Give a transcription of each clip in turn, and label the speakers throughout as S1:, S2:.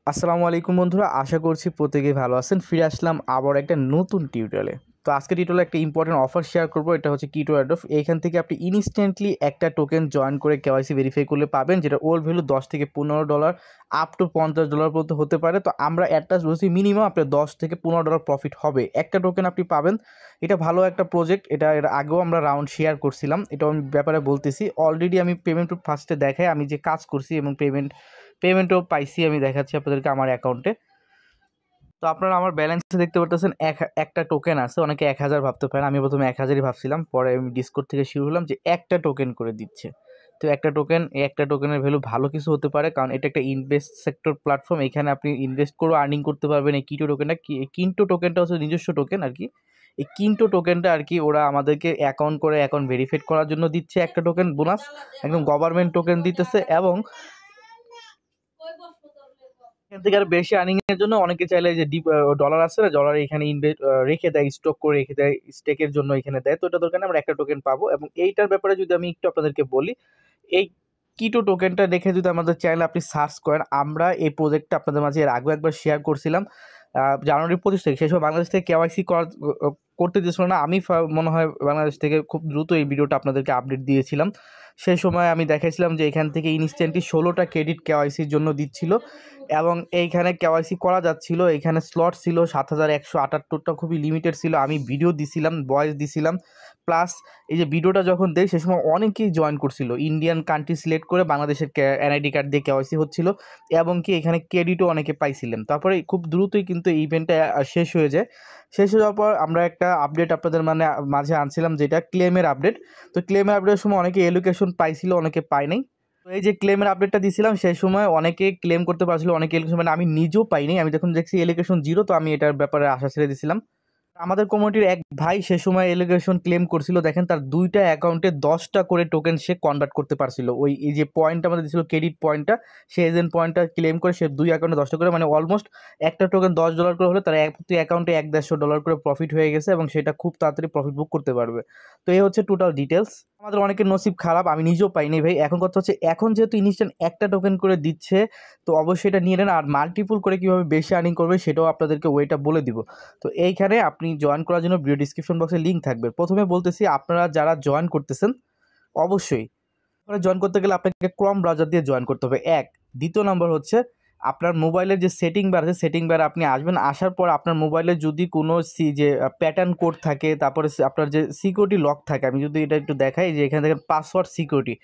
S1: আসসালামু আলাইকুম বন্ধুরা, আশা করছি প্রত্যেকেই ভালো আছেন। ফিরে আসলাম আবার একটা নতুন টিউটোরিয়ালে। তো আজকে টিউটোরিয়ালে একটা ইম্পর্টেন্ট অফার শেয়ার করব। এটা হচ্ছে কিটো অ্যাডফ। এইখান থেকে আপনি ইনস্ট্যান্টলি একটা টোকেন জয়েন করে কেওয়াইসি ভেরিফাই করলে পাবেন, যেটা ওর ভ্যালু $10 থেকে $15 আপ টু $50 পর্যন্ত হতে পারে। তো আমরা অ্যাটলাস্ট বলছি মিনিমাম আপনার $10 থেকে $15 প্রফিট হবে, একটা টোকেন আপনি পাবেন। এটা ভালো একটা প্রজেক্ট। এর আগেও আমরা রাউন্ড শেয়ার করছিলাম, এটা আমি ব্যাপারে বলতেছি। অলরেডি আমি পেমেন্ট ফার্স্টে দেখাই আমি যে কাজ করছি এবং পেমেন্টও পাইছি। আমি দেখাচ্ছি আপনাদেরকে আমার অ্যাকাউন্টে। তো আপনারা আমার ব্যালেন্সে দেখতে পারতেছেন একটা টোকেন আছে। অনেকে 1000 ভাবতে পারেন, আমি প্রথমে 1000ই ভাবছিলাম, পরে আমি ডিসকর্ড থেকে শুরু হলাম যে একটা টোকেন করে দিচ্ছে। তো একটা টোকেনের ভ্যালু ভালো কিছু হতে পারে, কারণ এটা একটা ইনভেস্ট সেক্টর প্ল্যাটফর্ম। এখানে আপনি ইনভেস্ট করে আর্নিং করতে পারবেন। এই কিন্টো টোকেনটা হচ্ছে নিজস্ব টোকেন আর কি। এই কিন্টো টোকেনটা আর কি ওরা আমাদেরকে অ্যাকাউন্ট ভেরিফাইড করার জন্য দিচ্ছে একটা টোকেন বোনাস, একদম গভর্নমেন্ট টোকেন দিতেছে। এবং এখান থেকে আরো বেশি আর্নিং এর জন্য অনেকে চাইলে যে ডিপ ডলার আছে না, ডলার এখানে রেখে দেয়, স্টক করে রেখে দেয়, স্টেকের জন্য এখানে দেয়। তো এটা দরকার নেই, আমরা একটা টোকেন পাবো। এবং এইটার ব্যাপারে যদি আমি একটু আপনাদেরকে বলি, এই কিটো টোকেনটা দেখে যদি আমাদের চ্যানেলে আপনি সার্চ করেন, আমরা এই প্রজেক্টটা আপনাদের মাঝে এর আগে একবার শেয়ার করছিলাম জানুয়ারি 25 তারিখ। সেই সময় বাংলাদেশ থেকে কেওয়াইসি করতে দিয়েছিল না। আমি মনে হয় বাংলাদেশ থেকে খুব দ্রুত এই ভিডিওটা আপনাদেরকে আপডেট দিয়েছিলাম। সেই সময় আমি দেখাইছিলাম যে এখান থেকে ইনস্ট্যান্টলি 16টা ক্রেডিট কেওয়াইসির জন্য দিচ্ছিল, এবং এইখানে কেওয়াইসি করা যাচ্ছিল। এইখানে স্লট ছিল 7178টা, খুবই লিমিটেড ছিল। আমি ভিডিও দিছিলাম, ভয়েস দিছিলাম, প্লাস এই যে ভিডিওটা যখন দেয় সে সময় অনেকেই জয়েন করছিল। ইন্ডিয়ান কান্ট্রি সিলেক্ট করে বাংলাদেশের এনআইডি কার্ড দিয়ে কেওয়াইসি হচ্ছিল, এবং কি এখানে ক্রেডিটও অনেকে পাইছিলেন। তারপরে খুব দ্রুতই কিন্তু এই ইভেন্টটা শেষ হয়ে যায়। শেষ হয়ে যাওয়ার পর আমরা একটা আপডেট আপনাদের মাঝে আনছিলাম, যেটা ক্লেমের আপডেট। তো ক্লেমের আপডেটের সময় অনেকে এলোকেশন পাইছিল, অনেকে পায় নাই। তো এই যে ক্লেমের আপডেটটা দিছিলাম, সেই সময় অনেকে ক্লেম করতে পারছিল, অনেকে এলোকেশন, মানে আমি নিজেও পাইনি। আমি যখন দেখছি এলোকেশন 0, তো আমি এটার ব্যাপারে আশা ছেড়ে দিছিলাম। আমাদের কমিউনিটির এক ভাই সে সময় এলিগেশন ক্লেম করছিল। দেখেন, তার 2টা অ্যাকাউন্টে 10টা করে টোকেন সে কনভার্ট করতে পারছিল। এই যে পয়েন্ট আমাদের দিয়েছিল, ক্রেডিট পয়েন্টটা, সে এজেন্ট পয়েন্টটা ক্লেম করে সে 2 অ্যাকাউন্টে 10টা করে, মানে অলমোস্ট একটা টোকেন $10 করে হলে তার প্রতি অ্যাকাউন্টে $150 করে প্রফিট হয়ে গেছে, এবং সেটা খুব তাড়াতাড়ি প্রফিট বুক করতে পারবে। তো এই হচ্ছে টোটাল ডিটেলস। আমাদের অনেকের নসিব খারাপ, আমি নিজেও পাইনি ভাই। এখন কথা হচ্ছে, এখন যেহেতু ইনস্ট্যান্ট একটা টোকেন করে দিচ্ছে, তো অবশ্যই এটা নিয়ে নেন। আর মাল্টিপুল করে কীভাবে বেশি আর্নিং করবে সেটাও আপনাদেরকে ওইটা বলে দিব। তো এইখানে আপনি জয়েন করার জন্য ভিডিও ডিসক্রিপশন বক্সে লিঙ্ক থাকবে। প্রথমে বলতেছি, আপনারা যারা জয়েন করতেছেন অবশ্যই জয়েন করতে গেলে আপনাকে ক্রম ব্রাউজার দিয়ে জয়েন করতে হবে, এক। দ্বিতীয় নম্বর হচ্ছে, আপনার মোবাইলের যে সেটিং বার আছে, সেটিং বারে আপনি আসবেন। আসার পর আপনার মোবাইলে যদি কোনো যে প্যাটার্ন কোড থাকে, তারপরে আপনার যে সিকিউরিটি লক থাকে, আমি যদি এটা একটু দেখাই, যে এখানে দেখেন পাসওয়ার্ড সিকিউরিটি।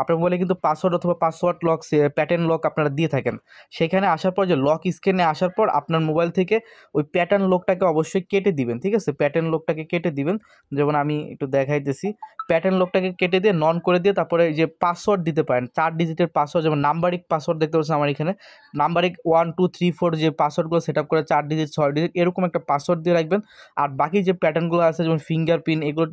S1: আপনার মোবাইলে কিন্তু পাসওয়ার্ড অথবা পাসওয়ার্ড লক, প্যাটার্ন লক আপনারা দিয়ে থাকেন। সেখানে আসার পর যে লক স্ক্রিনে আসার পর আপনার মোবাইল থেকে ওই প্যাটার্ন লকটাকে অবশ্যই কেটে দিবেন, ঠিক আছে? প্যাটার্ন লকটাকে কেটে দিবেন। যেমন আমি একটু দেখাইতেছি, প্যাটার্ন লকটাকে কেটে দিয়ে নন করে দিয়ে তারপরে যে পাসওয়ার্ড দিতে পারেন, 4 ডিজিটের পাসওয়ার্ড, যেমন নাম্বারিক পাসওয়ার্ড দেখতে পাচ্ছেন আমার এখানে। নাম্বারিক 1 2 3 4 যে পাসওয়ার্ডগুলো সেট আপ করে 4 ডিজিট 6 ডিজিট এরকম একটা পাসওয়ার্ড দিয়ে রাখবেন। আর বাকি যে প্যাটার্নগুলো আছে, যেমন ফিঙ্গারপ্রিন্ট, এগুলো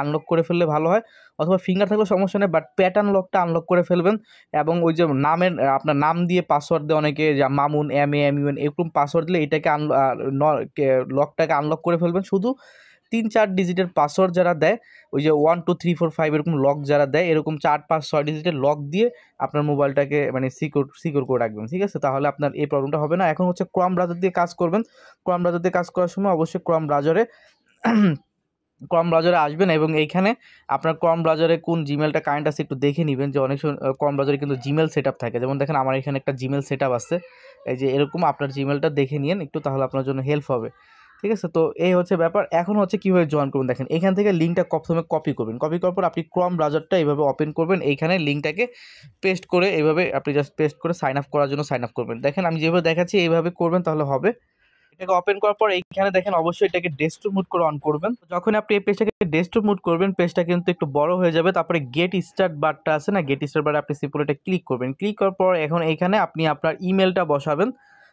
S1: আনলক করে ফেললে ভালো হয়, অথবা ফিঙ্গার থাকলেও সমস্যা নেই, বাট প্যাটার্ন লকটা আনলক করে ফেলবেন। এবং ওই যে আপনার নাম দিয়ে পাসওয়ার্ড দেয় অনেকে, যে মামুন, MAMUN, এরকম পাসওয়ার্ড দিলে এটাকে লকটাকে আনলক করে ফেলবেন। শুধু 3 4 ডিজিটের পাসওয়ার্ড যারা দেয়, ওই যে 1 2 3 4 5 এরকম লক যারা দেয়, এরকম 4 5 6 ডিজিটের লক দিয়ে আপনার মোবাইলটাকে মানে সিকিউর করে রাখবেন, ঠিক আছে? তাহলে আপনার এই প্রবলেমটা হবে না। এখন হচ্ছে ক্রম ব্রাউজার দিয়ে কাজ করবেন। ক্রম ব্রাউজার দিয়ে কাজ করার সময় অবশ্যই ক্রম ব্রাউজারে আসবেন, এবং এইখানে আপনার ক্রম ব্রাউজারে কোন জিমেলটা কারেন্ট আছে একটু দেখে নেবেন। যে অনেক সময় ক্রম ব্রাউজারে কিন্তু জিমেল সেট আপ থাকে। যেমন দেখেন, আমার এখানে একটা জিমেল সেট আপ আছে। এই যে এরকম আপনার জিমেলটা দেখে নিন একটু, তাহলে আপনার জন্য হেল্প হবে, ঠিক আছে? তো এই হচ্ছে ব্যাপার। এখন হচ্ছে কীভাবে জয়েন করবেন, দেখেন এখান থেকে লিঙ্কটা প্রথমে কপি করবেন। কপি করার পর আপনি ক্রম ব্রাউজারটা এইভাবে ওপেন করবেন, এইখানে লিঙ্কটাকে পেস্ট করে এইভাবে আপনি জাস্ট পেস্ট করে সাইন আপ করার জন্য সাইন আপ করবেন। দেখেন আমি যেভাবে দেখাচ্ছি এইভাবে করবেন, তাহলে হবে। এটাকে ওপেন করার পর এইখানে দেখেন অবশ্যই এটাকে ডেস্কটপ মোড করে অন করবেন। যখন আপনি এই পেজটাকে ডেস্কটপ মোড করবেন, পেজটা কিন্তু একটু বড় হয়ে যাবে। তারপরে গেট স্টার্ট বারটা আছে না, গেট স্টার্ট বারে আপনি সিম্পল এটা ক্লিক করবেন। ক্লিক করার পর এখন এইখানে আপনি আপনার ইমেলটা বসাবেন,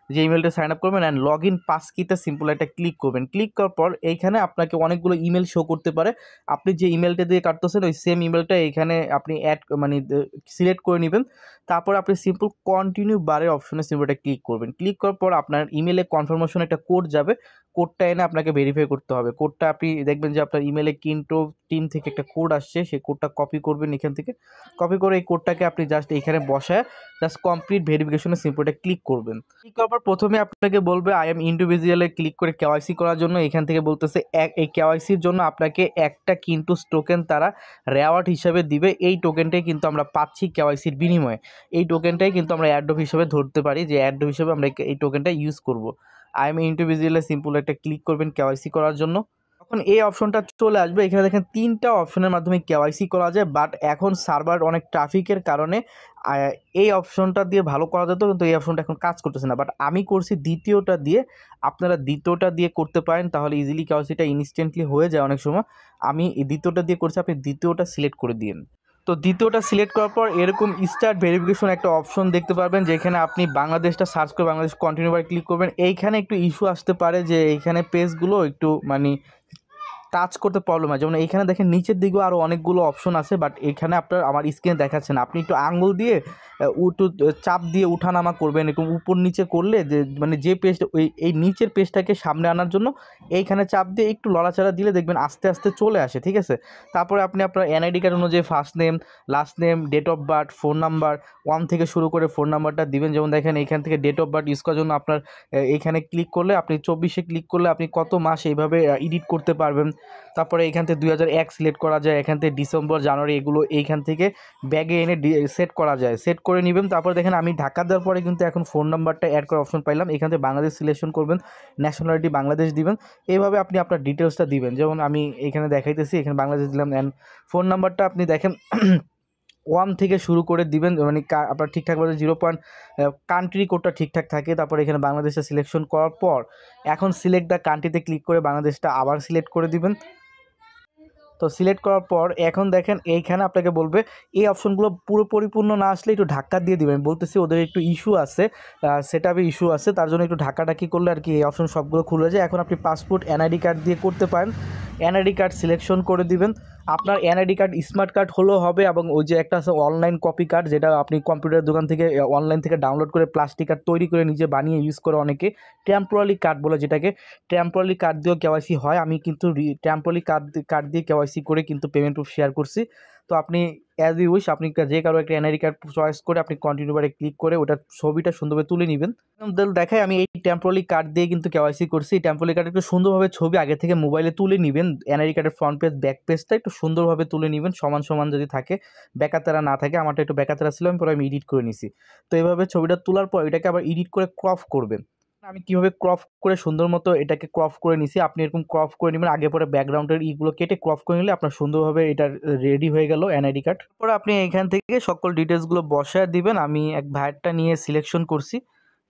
S1: যে ইমেলটা সাইন আপ করবেন, অ্যান্ড লগ ইন পাস কিতে সিম্পল একটা ক্লিক করবেন। ক্লিক করার পর এইখানে আপনাকে অনেকগুলো ইমেল শো করতে পারে। আপনি যে ইমেলটা দিয়ে কাটতেছেন ওই সেম ইমেলটা এইখানে আপনি সিলেক্ট করে নেবেন। তারপর আপনি সিম্পল কন্টিনিউ বারের অপশনে সিম্পল এটা ক্লিক করবেন। ক্লিক করার পর আপনার ইমেলে কনফার্মেশন একটা কোড যাবে। কোডটা এনে আপনাকে ভেরিফাই করতে হবে। কোডটা আপনি দেখবেন যে আপনার ইমেলে টিম থেকে একটা কোড আসছে, সেই কোডটা কপি করবেন এখান থেকে। কপি করে এই কোডটাকে আপনি জাস্ট এখানে বসায় জাস্ট কমপ্লিট ভেরিফিকেশনের সিম্পলটা ক্লিক করবেন। ক্লিক করার পর প্রথমে আপনাকে বলবে আই এম ইন্ডিভিজুয়ালে ক্লিক করে কেওয়াইসি করার জন্য। এখান থেকে বলতেছে এই কেওয়াইসির জন্য আপনাকে একটা কিন্তু টোকেন তারা রেওয়ার্ড হিসাবে দিবে। এই টোকেনটাই কিন্তু আমরা পাচ্ছি কেওয়াইসির বিনিময়ে। এই টোকেনটাই কিন্তু আমরা অ্যাড্রপ হিসেবে ধরতে পারি, যে অ্যাড্রপ হিসেবে আমরা এই টোকেনটা ইউজ করব। আই এম ইন্ডিভিজুয়ালে সিম্পল একটা ক্লিক করবেন কেওয়াইসি করার জন্য। তখন এই অপশনটা চলে আসবে। এখানে দেখেন 3টা অপশনের মাধ্যমে কেওয়াইসি করা যায়, বাট এখন সার্ভার অনেক ট্রাফিকের কারণে এই অপশনটা দিয়ে ভালো করা যেত, কিন্তু এই অপশনটা এখন কাজ করতেছে না। বাট আমি করছি দ্বিতীয়টা দিয়ে, আপনারা দ্বিতীয়টা দিয়ে করতে পারেন, তাহলে ইজিলি কেওয়াইসিটা ইনস্ট্যান্টলি হয়ে যায় অনেক সময়। আমি দ্বিতীয়টা দিয়ে করছি, আপনি দ্বিতীয়টা সিলেক্ট করে দিন। তো দ্বিতীয়টা সিলেক্ট করার পর এরকম স্টার্ট ভেরিফিকেশন একটা অপশন দেখতে পারবেন, যেখানে আপনি বাংলাদেশটা সার্চ করে বাংলাদেশ কন্টিনিউ বারে ক্লিক করবেন। এইখানে একটু ইস্যু আসতে পারে যে এইখানে পেজগুলো একটু মানে টাচ করতে প্রবলেম হয়। যেমন এইখানে দেখেন নিচের দিকেও আরও অনেকগুলো অপশন আছে, বাট এখানে আপনার আমার স্ক্রিনে দেখাচ্ছে না। আপনি একটু আঙ্গুল দিয়ে একটু চাপ দিয়ে উঠানামা করবেন, এরকম উপর নিচে করলে যে মানে যে পেজটা এই নিচের পেজটাকে সামনে আনার জন্য এইখানে চাপ দিয়ে একটু লড়াচাড়া দিলে দেখবেন আস্তে আস্তে চলে আসে, ঠিক আছে। তারপরে আপনি আপনার এনআইডি কার্ড অনুযায়ী first name, last name, date of birth, phone number 1 থেকে শুরু করে ফোন নাম্বারটা দিবেন। যেমন দেখেন এইখান থেকে ডেট অফ বার্থ ইউজ করার জন্য আপনার এইখানে ক্লিক করলে আপনি 24-এ ক্লিক করলে আপনি কত মাস এইভাবে এডিট করতে পারবেন। তারপরে এখান থেকে 2001 সিলেক্ট করা যায়, এখান থেকে ডিসেম্বর, জানুয়ারি এগুলো এইখান থেকে ব্যাগে এনে সেট করা যায়, সেট করে নেবেন। তারপর দেখেন আমি ঢাকা দেওয়ার পরে কিন্তু এখন ফোন নাম্বারটা অ্যাড করার অপশন পাইলাম। এখান থেকে বাংলাদেশ সিলেকশন করবেন, ন্যাশনালিটি বাংলাদেশ দিবেন। এইভাবে আপনি আপনার ডিটেলসটা দিবেন। যেমন আমি এখানে দেখাইতেছি, এখানে বাংলাদেশ দিলাম, অ্যান্ড ফোন নাম্বারটা আপনি দেখেন 1 থেকে শুরু করে দিবেন, মানে আপনার ঠিকঠাকভাবে 0 পয়েন্ট কান্ট্রি কোডটা ঠিকঠাক থাকে। তারপরে এখানে বাংলাদেশটা সিলেকশন করার পর এখন সিলেক্ট দ্য কান্ট্রিতে ক্লিক করে বাংলাদেশটা আবার সিলেক্ট করে দিবেন। তো সিলেক্ট করার পর এখন দেখেন এইখানে আপনাকে বলবে এই অপশনগুলো পুরো পরিপূর্ণ না আসলে একটু ধাক্কা দিয়ে দিবেন। বলতেছি ওদের একটু ইস্যু আছে, সেটআপে ইস্যু আছে, তার জন্য একটু ধাক্কাটাকি করলে আর কি এই অপশন সবগুলো খুলে যায়। এখন আপনি পাসপোর্ট, এনআইডি কার্ড দিয়ে করতে পারেন। এনআইডি কার্ড সিলেকশন করে দিবেন। আপনার এনআইডি কার্ড স্মার্ট কার্ড হলেও হবে, এবং ওই যে একটা আছে অনলাইন কপি কার্ড, যেটা আপনি কম্পিউটার দোকান থেকে অনলাইন থেকে ডাউনলোড করে প্লাস্টিক কার্ড তৈরি করে নিজে বানিয়ে ইউজ করে অনেকে, টেম্পোরারি কার্ড বলে যেটাকে, টেম্পোরারি কার্ড দিয়েও কেওয়াইসি হয়। আমি কিন্তু টেম্পোরারি কার্ড দিয়ে কেওয়াইসি করে কিন্তু পেমেন্ট প্রুফ শেয়ার করছি। তো আপনি অ্যাজ ইউ উইশ, আপনি যে কারো একটা এনআইডি কার্ড চয়েস করে আপনি কন্টিনিউ বারে ক্লিক করে ওটার ছবিটা সুন্দরভাবে তুলে নেবেন। দেখায় আমি এই টেম্পোরারি কার্ড দিয়ে কিন্তু কেওয়াইসি করছি। টেম্পোরারি কার্ড একটু সুন্দরভাবে ছবি আগে থেকে মোবাইলে তুলে নেবেন। এনআইডি কার্ডের ফ্রন্ট পেজ ব্যাক পেজটা একটু সুন্দরভাবে তুলে নেবেন, সমান সমান যদি থাকে, বেকাতেরা না থাকে। আমারটা একটু বেকাতেরা ছিল, আমি পরে আমি এডিট করে নিছি। তো এইভাবে ছবিটা তোলার পর এটাকে আবার এডিট করে ক্রপ করবেন। আমি কীভাবে ক্রপ করে সুন্দর মতো এটাকে ক্রপ করে নিছি, আপনি এরকম ক্রপ করে নেবেন। আগে পরে ব্যাকগ্রাউন্ডের ইগুলো কেটে ক্রপ করে নিলে আপনার সুন্দরভাবে এটা রেডি হয়ে গেল এনআইডি কার্ড। তারপরে আপনি এখান থেকে সকল ডিটেলসগুলো বসায় দিবেন। আমি এক ভাইয়ারটা নিয়ে সিলেকশন করছি,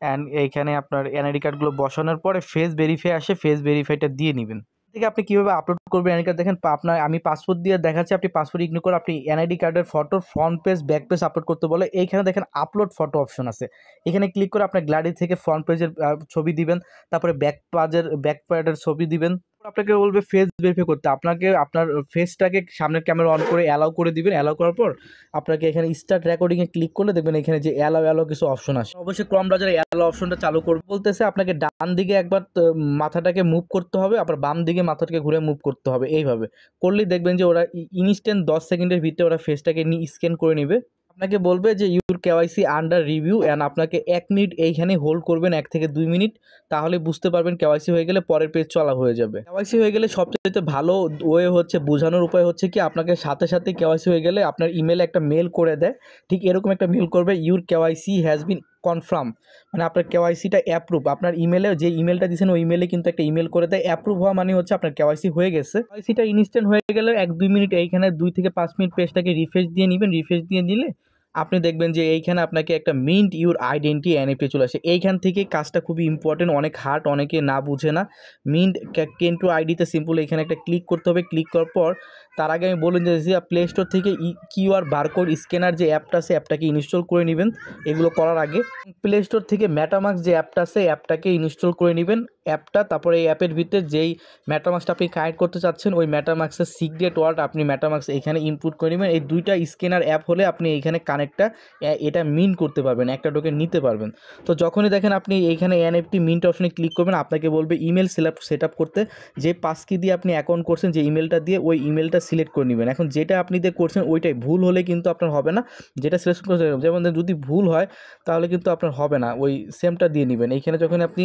S1: অ্যান্ড এইখানে আপনার এনআইডি কার্ডগুলো বসানোর পরে ফেস ভেরিফাই আসে, ফেস ভেরিফাইটা দিয়ে নেবেন। থেকে আপনি কীভাবে আপলোড করবেন এনআইডি কার্ড দেখেন, আপনার আমি পাসপোর্ট দিয়ে দেখাচ্ছি, আপনি পাসপোর্ট ইগনোর করে আপনি এনআইডি কার্ডের photo front page back page upload করতে বলে। এইখানে দেখেন আপলোড ফটো অপশন আছে, এখানে ক্লিক করে আপনার গ্যালারি থেকে ফ্রন্ট পেজের ছবি দিবেন, তারপরে ব্যাক প্যাডের ছবি দিবেন। আপনাকে বলবে ফেস ভেরিফাই করতে, আপনাকে আপনার ফেসটাকে সামনের ক্যামেরা অন করে অ্যালাউ করে দিবেন। অ্যালাউ করার পর আপনাকে এখানে স্টার্ট রেকর্ডিংয়ে ক্লিক করলে দেখবেন এখানে যে অ্যালাউ কিছু অপশন আসে। অবশ্যই ক্রম ব্রাউজারে অ্যালাউ অপশনটা চালু করবে। বলতেছে আপনাকে ডান দিকে একবার মাথাটাকে মুভ করতে হবে, আবার বাম দিকে মাথাটাকে ঘুরে মুভ করতে হবে। এইভাবে করলেই দেখবেন যে ওরা ইনস্ট্যান্ট 10 সেকেন্ডের ভিতরে ওরা ফেসটাকে স্ক্যান করে নেবে। আপনাকে বলবে যে your KYC under review, and আপনাকে 1 মিনিট এইখানে হোল্ড করবেন, 1 থেকে 2 মিনিট, তাহলে বুঝতে পারবেন কেওয়াইসি হয়ে গেলে পরের পেজ চলা হয়ে যাবে। কেওয়াইসি হয়ে গেলে সবচেয়ে ভালো ওয়ে হচ্ছে, বোঝানোর উপায় হচ্ছে কি, আপনাকে সাথে সাথে কেওয়াইসি হয়ে গেলে আপনার ইমেলে একটা মেল করে দেয়, ঠিক এরকম একটা মেল করবে, your KYC has been confirm, মানে আপনার কেওয়াইসিটা অ্যাপ্রুভ। আপনার ইমেলে যে ইমেলটা দিয়েছেন ওই ইমেলে কিন্তু একটা ইমেল করে দেয়, অ্যাপ্রুভ হওয়া মানে হচ্ছে আপনার কেওয়াইসি হয়ে গেছে। কেওয়াইসিটা ইনস্ট্যান্ট হয়ে গেলে 1-2 মিনিট এইখানে 2 থেকে 5 মিনিট পেজটাকে রিফ্রেশ দিয়ে নেবেন। রিফ্রেশ দিয়ে নিলে আপনি দেখবেন যে এইখানে আপনাকে একটা মিন্ট ইউর আইডেন্টি এনএফটি চলে আসে। এইখান থেকে কাজটা খুবই ইম্পর্টেন্ট, অনেক হার্ড, অনেকে না বুঝে না। মিন্ট কেন্টু আইডিতে সিম্পল এখানে একটা ক্লিক করতে হবে। ক্লিক করার পর তার আগে আমি বলুন যে প্লে স্টোর থেকে কিউআর বারকোড স্ক্যানার যে অ্যাপটা আছে অ্যাপটাকে ইনস্টল করে নেবেন। এগুলো করার আগে প্লে স্টোর থেকে মেটামাস্ক যে অ্যাপটা আছে অ্যাপটাকে ইনস্টল করে নেবেন অ্যাপটা। তারপরে এই অ্যাপের ভিতরে যেই মেটামাস্কটা আপনি কানেক্ট করতে চাচ্ছেন ওই মেটামাস্কের সিক্রেট ওয়ার্ড আপনি মেটামাস্ক এখানে ইনপুট করে নেবেন। এই দুইটা স্ক্যানার অ্যাপ হলে আপনি এইখানে কানেক্টটা এটা মিন্ট করতে পারবেন, একটা টোকেন নিতে পারবেন। তো যখনই দেখেন আপনি এইখানে এনএফটি মিন্ট অপশনে ক্লিক করবেন, আপনাকে বলবে ইমেল সেট আপ করতে, যে পাসকি দিয়ে আপনি অ্যাকাউন্ট করছেন যে ইমেলটা দিয়ে, ওই ইমেলটা সিলেক্ট করে নেবেন। এখন যেটা আপনি দিয়ে করছেন ওইটাই, ভুল হলে কিন্তু আপনার হবে না, যেটা সিলেকশন করছেন, যেমন যদি ভুল হয় তাহলে কিন্তু আপনার হবে না, ওই সেমটা দিয়ে নেবেন। এইখানে যখন আপনি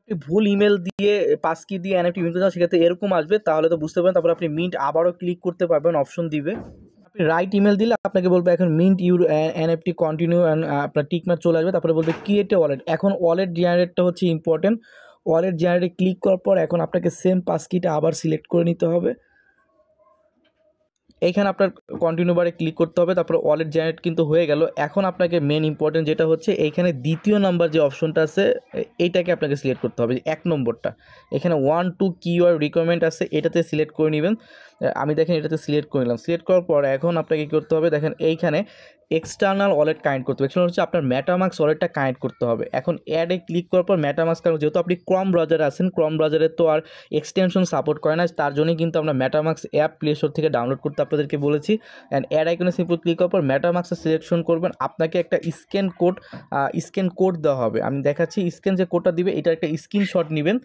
S1: ভুল ইমেল দিয়ে পাস কি দিয়ে এনএফটি মিন্ট করতে সেক্ষেত্রে এরকম আসবে, তাহলে তো বুঝতে পারেন। তারপর আপনি মিন্ট আবারও ক্লিক করতে পারবেন, অপশন দিবে। আপনি রাইট ইমেল দিলে আপনাকে বলবে এখন mint your NFT continue, and আপনার টিকমার্ক চলে আসবে। তারপরে বলবে ক্রিয়েট এ ওয়ালেট। এখন ওয়ালেট জেনারেটটা হচ্ছে ইম্পর্টেন্ট। ওয়ালেট জেনারেটে ক্লিক করার পর এখন আপনাকে সেম পাস কিটা আবার সিলেক্ট করে নিতে হবে। এইখানে আপনার কন্টিনিউ বারে ক্লিক করতে হবে, তারপরে ওয়ালেট জেনারেট কিন্তু হয়ে গেল। এখন আপনাকে মেন ইম্পর্টেন্ট যেটা হচ্ছে এইখানে দ্বিতীয় নাম্বার যে অপশনটা আছে এইটাকে আপনাকে সিলেক্ট করতে হবে, 1 নম্বরটা। এখানে 1 2 কিওয়ার্ড রিকোয়ারমেন্ট আছে, এটাতে সিলেক্ট করে নেবেন। আমি দেখেন এটাতে সিলেক্ট করে নিলাম। সিলেক্ট করার পর এখন আপনাকে কী করতে হবে, দেখেন এইখানে এক্সটার্নাল ওয়ালেট কানেক্ট করতে হবে। এক্সটার্নাল হচ্ছে আপনার মেটামাস্ক ওয়ালেটটা কানেক্ট করতে হবে। এখন অ্যাডে ক্লিক করার পর মেটামাস্ক, কারণ যেহেতু আপনি ক্রম ব্রাউজারে আছেন, ক্রম ব্রাউজারে তো আর এক্সটেনশন সাপোর্ট করে না, তার জন্যই কিন্তু আমরা মেটামাস্ক অ্যাপ প্লে স্টোর থেকে ডাউনলোড করতে আপনাদেরকে বলেছি। অ্যান্ড অ্যাড আইকনে সিম্পল ক্লিক করার পর মেটামাস্কটা সিলেকশন করবেন। আপনাকে একটা স্ক্যান কোড দেওয়া হবে। আমি দেখাচ্ছি, স্ক্যান যে কোডটা দিবে এটার একটা স্ক্রিনশট নেবেন।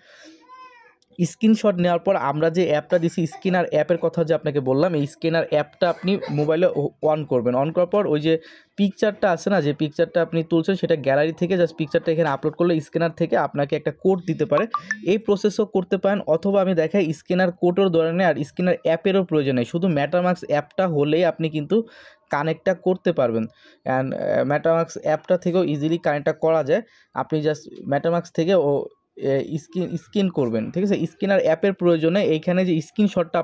S1: স্ক্রিনশট নেওয়ার পর আমরা যে অ্যাপটা দিছি, স্ক্যানার অ্যাপের কথা যে আপনাকে বললাম, এই স্ক্যানার অ্যাপটা আপনি মোবাইলে অন করবেন। অন করার পর ওই যে পিকচারটা আছে না, যে পিকচারটা আপনি তুলছেন সেটা গ্যালারি থেকে জাস্ট পিকচারটা এখানে আপলোড করলে স্ক্যানার থেকে আপনাকে একটা কোড দিতে পারে। এই প্রসেসও করতে পারেন, অথবা আমি দেখাই স্ক্যানার কোডের দরকার নেই আর স্ক্যানার অ্যাপেরও প্রয়োজন নেই, শুধু মেটামাস্ক অ্যাপটা হলেই আপনি কিন্তু কানেক্টটা করতে পারবেন। অ্যান্ড মেটামাস্ক অ্যাপটা থেকেও ইজিলি কানেক্টটা করা যায়। আপনি জাস্ট মেটামাস্ক থেকে স্ক্যান করবেন, ঠিক আছে। স্ক্যানার অ্যাপের প্রয়োজনে এইখানে যে স্ক্রিনশটটা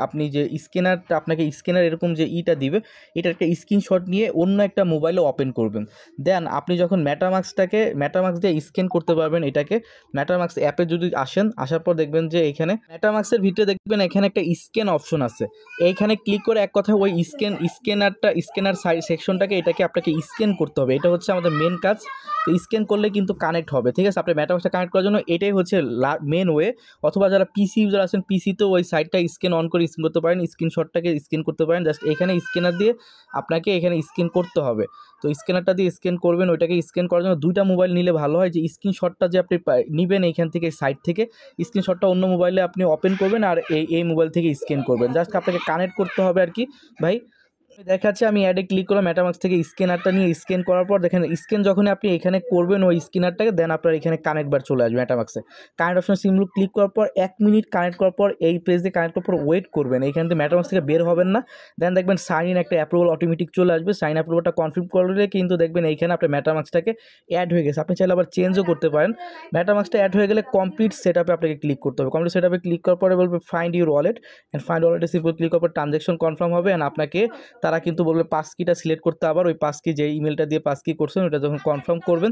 S1: আপনি যে স্ক্যানার এরকম যে ইটা দিবে, এটা একটা স্ক্রিনশট নিয়ে অন্য একটা মোবাইলে ওপেন করবেন। দেন আপনি যখন মেটামাস্ক দিয়ে স্ক্যান করতে পারবেন এটাকে। মেটামাস্ক অ্যাপে যদি আসার পর দেখবেন যে এখানে মেটামাস্কের ভিতরে দেখবেন এখানে একটা স্ক্যান অপশন আছে। এইখানে ক্লিক করে এক কথা ওই স্ক্যানার সেকশনটাকে এটাকে আপনাকে স্ক্যান করতে হবে। এটা হচ্ছে আমাদের মেন কাজ। তো স্ক্যান করলে কিন্তু কানেক্ট হবে, ঠিক আছে। আপনি মেটামাস্কটা কানেক্ট করার জন্য এটাই হচ্ছে মেন ওয়ে। অথবা যারা পিসি ইউজার আছেন, পিসিতেও ওই সাইটটা স্ক্যান অন করে স্ক্যান করতে পারেন, স্ক্রিনশটটাকে স্ক্যান করতে পারেন। জাস্ট এখানে স্ক্যানার দিয়ে আপনাকে এখানে স্ক্যান করতে হবে। তো স্ক্যানারটা দিয়ে স্ক্যান করবেন। ওইটাকে স্ক্যান করার জন্য 2টা মোবাইল নিলে ভালো হয়। যে স্ক্রিনশটটা যে আপনি নেবেন এইখান থেকে সাইট থেকে, স্ক্রিনশটটা অন্য মোবাইলে আপনি ওপেন করবেন আর এই মোবাইল থেকে স্ক্যান করবেন। জাস্ট আপনাকে কানেক্ট করতে হবে আর কি ভাই। দেখাচ্ছে আমি অ্যাডে ক্লিক করলাম, মেটামাস্ক থেকে স্ক্যানারটা নিয়ে স্ক্যান করার পর দেখেন স্ক্যান যখন আপনি এখানে করবেন ওই স্ক্যানারটাকে, দেন আপনার এখানে কানেক্ট বার চলে আসবে মেটামাস্কে। কানেক্ট অপশন সিম্বল ক্লিক করার পর 1 মিনিট কানেক্ট করার পর এই পেজে কানেক্ট করার পর ওয়েট করবেন। এইখান থেকে মেটামাস্ক থেকে বের হবেন না। দেন দেখবেন সাইন ইন একটা অ্যাপ্রুভাল অটোমেটিক চলে আসবে। সাইন অ্যাপ্রুভালটা কনফার্ম করলে কিন্তু দেখবেন এইখানে আপনার মেটামাস্কটাকে অ্যাড হয়ে গেছে। আপনি চাইলে আবার চেঞ্জও করতে পারেন। মেটামাস্কটা অ্যাড হয়ে গেলে কমপ্লিট সেটআপে আপনাকে ক্লিক করতে হবে। কমপ্লিট সেটআপে ক্লিক করার পরে বলবে find your wallet. And find ওয়ালেটে সিম্পল ক্লিক করার পর ট্রানজ্যাকশন কনফার্ম হবে। অ্যান্ড আপনাকে তারা কিন্তু বলবে পাস কিটা সিলেক্ট করতে, আবার ওই পাস কি যে ইমেলটা দিয়ে পাস কি করছেন ওটা যখন কনফার্ম করবেন,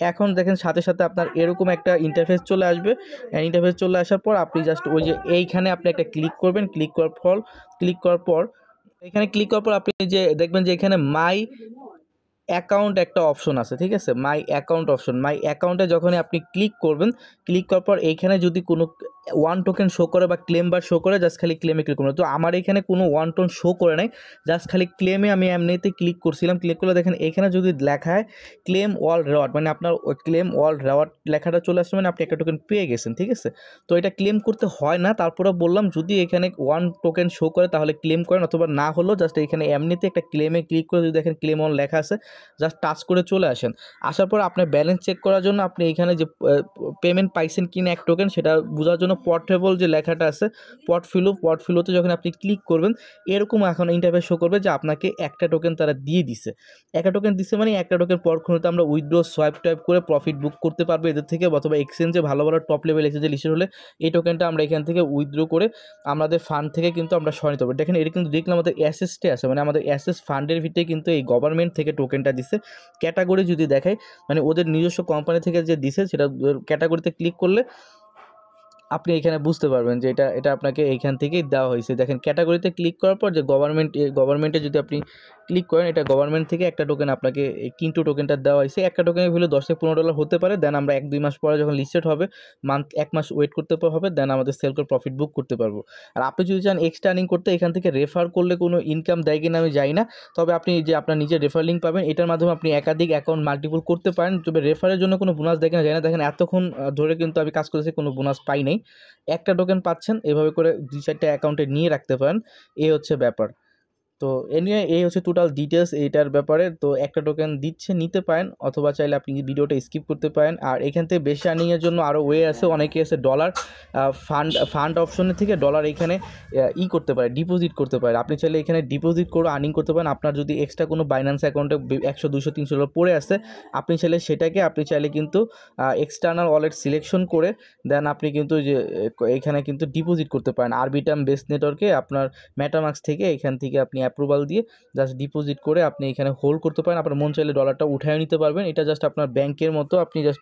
S1: এখন দেখেন সাথে সাথে আপনার এরকম একটা ইন্টারফেস চলে আসবে। ইন্টারফেস চলে আসার পর আপনি জাস্ট ওই যে এইখানে আপনি একটা ক্লিক করবেন। ক্লিক করার পর এখানে ক্লিক করার পর আপনি যে দেখবেন যে এখানে মাই অ্যাকাউন্ট একটা অপশন আছে, ঠিক আছে। মাই অ্যাকাউন্টে যখন আপনি ক্লিক করবেন, ক্লিক করার পর এইখানে যদি কোনো 1 টোকেন শো করে বা ক্লেম বার শো করে, জাস্ট খালি ক্লেমে ক্লিক করবেন। তো আমার এখানে কোনো 1 টোন শো করে নাই, জাস্ট খালি ক্লেমে আমি এমনিতে ক্লিক করছিলাম। ক্লিক করলে দেখেন এখানে যদি লেখা হয় ক্লেম অল রেওয়ার্ড, মানে আপনার ওই ক্লেম অল রেওয়ার্ড লেখাটা চলে আসছে, মানে আপনি একটা টোকেন পেয়ে গেছেন, ঠিক আছে। তো এটা ক্লেম করতে হয় না, তারপরে বললাম যদি এখানে 1 টোকেন শো করে তাহলে ক্লেম করেন, অথবা না হলেও জাস্ট এখানে এমনিতে একটা ক্লেমে ক্লিক করে যদি দেখেন ক্লেম অল লেখা আছে, জাস্ট টাচ করে চলে আসেন। আসার পর আপনার ব্যালেন্স চেক করার জন্য আপনি এখানে যে পেমেন্ট পাইছেন কিনা 1 টোকেন সেটা বোঝার জন্য পোর্টেবল যে লেখাটা আছে পোর্টফোলিওতে যখন আপনি ক্লিক করবেন এরকম এখন ইন্টারফেস শো করবে যে আপনাকে 1টা টোকেন তারা দিয়ে দিছে। 1টা টোকেন দিছে মানে 1টা টোকেন পরক্ষণে আমরা উইথড্র সোয়াইপ টাইপ করে প্রফিট বুক করতে পারবো এদের থেকে, অথবা এক্সচেঞ্জে ভালো টপ লেভেল এক্সচেঞ্জে লিস্টেড হলে এই টোকেনটা আমরা এখান থেকে উইথড্র করে আমাদের ফান্ড থেকে কিন্তু আমরা সরিয়ে নিতে পারবো। দেখেন এটা কিন্তু দেখলাম আমাদের অ্যাসেসটে আছে, মানে আমাদের অ্যাসেস ফান্ডের ভিতরে কিন্তু এই গভর্নমেন্ট থেকে টোকেনটা দিছে। ক্যাটাগরি যদি দেখায়, মানে ওদের নিজস্ব কোম্পানি থেকে যে দিছে সেটা ক্যাটাগরিতে ক্লিক করলে আপনি এখানে বুঝতে পারবেন যে এটা আপনাকে এইখান থেকেই দেওয়া হয়েছে। দেখেন ক্যাটাগরিতে ক্লিক করার পর যে গভর্নমেন্টে যদি আপনি ক্লিক করেন, এটা গভর্নমেন্ট থেকে একটা টোকেন আপনাকে এই কিন্টু টোকেনটা দেওয়া হয়েছে। একটা টোকেনের ভ্যালু 10 থেকে $15 হতে পারে। দেন আমরা 1-2 মাস পরে যখন লিস্টেড হবে, 1 মাস ওয়েট করতে হবে, দেন আমাদের সেল করে প্রফিট বুক করতে পারবো। আর আপনি যদি চান এক্সট্রা আর্নিং করতে, এখান থেকে রেফার করলে কোনো ইনকাম দেয় কিনা আমি জানি না, তবে আপনি যে আপনার নিজের রেফার লিঙ্ক পাবেন, এটার মাধ্যমে আপনি একাধিক অ্যাকাউন্ট মাল্টিপল করতে পারেন। তবে রেফারের জন্য কোনো বোনাস দেয় কিনা জানি না। দেখেন এতক্ষণ ধরে কিন্তু আমি কাজ করেছি, কোনো বোনাস পাই নাই। একটা টোকেন পাচ্ছেন, এভাবে করে 2-4টা অ্যাকাউন্টে নিয়ে রাখতে পারেন, এই হচ্ছে ব্যাপার। তো এ নিয়ে এই হচ্ছে টোটাল ডিটেলস এইটার ব্যাপারে। তো একটা টোকেন দিচ্ছে, নিতে পারেন, অথবা চাইলে আপনি ভিডিওটা স্কিপ করতে পারেন। আর এখান থেকে বেশি আর্নিংয়ের জন্য আরও ওয়ে আছে, অনেকে আছে ডলার ফান্ড অপশনের থেকে ডলার এখানে করতে পারে, ডিপোজিট করতে পারে। আপনি চাইলে এখানে ডিপোজিট করে আর্নিং করতে পারেন। আপনার যদি এক্সট্রা কোনো বাইন্যান্স অ্যাকাউন্টে 100, 200, $300 পড়ে আসে, আপনি চাইলে কিন্তু এক্সটার্নাল ওয়ালেট সিলেকশন করে দেন আপনি কিন্তু যে এখানে কিন্তু ডিপোজিট করতে পারেন। আরবিটাম বেস নেটওয়ার্কে আপনার মেটামাস্ক থেকে এখান থেকে আপনি অ্যাপ্রুভাল দিয়ে জাস্ট ডিপোজিট করে আপনি এখানে হোল্ড করতে পারেন। আপনার মন চাইলে ডলারটা উঠায় নিতে পারবেন। এটা জাস্ট আপনার ব্যাংকের মতো, আপনি জাস্ট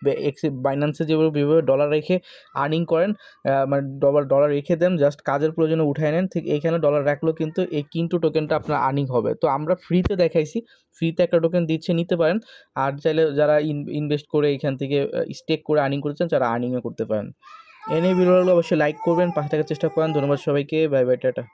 S1: বাইন্যান্সে যেভাবে ডলার রেখে আর্নিং করেন, মানে ডলার রেখে দেন, জাস্ট কাজের প্রয়োজনে উঠায় নেন, ঠিক এইখানে ডলার রাখলেও কিন্তু এই কিন্টু টোকেনটা আপনার আর্নিং হবে। তো আমরা ফ্রিতে দেখাইছি, ফ্রিতে একটা টোকেন দিচ্ছে, নিতে পারেন। আর চাইলে যারা ইনভেস্ট করে এখান থেকে স্টেক করে আর্নিং করছেন, যারা আর্নিংও করতে পারেন। এনে ভিডিওগুলো অবশ্যই লাইক করবেন, পাশে থাকার চেষ্টা করেন। ধন্যবাদ সবাইকে, বাই বাই, টাটা।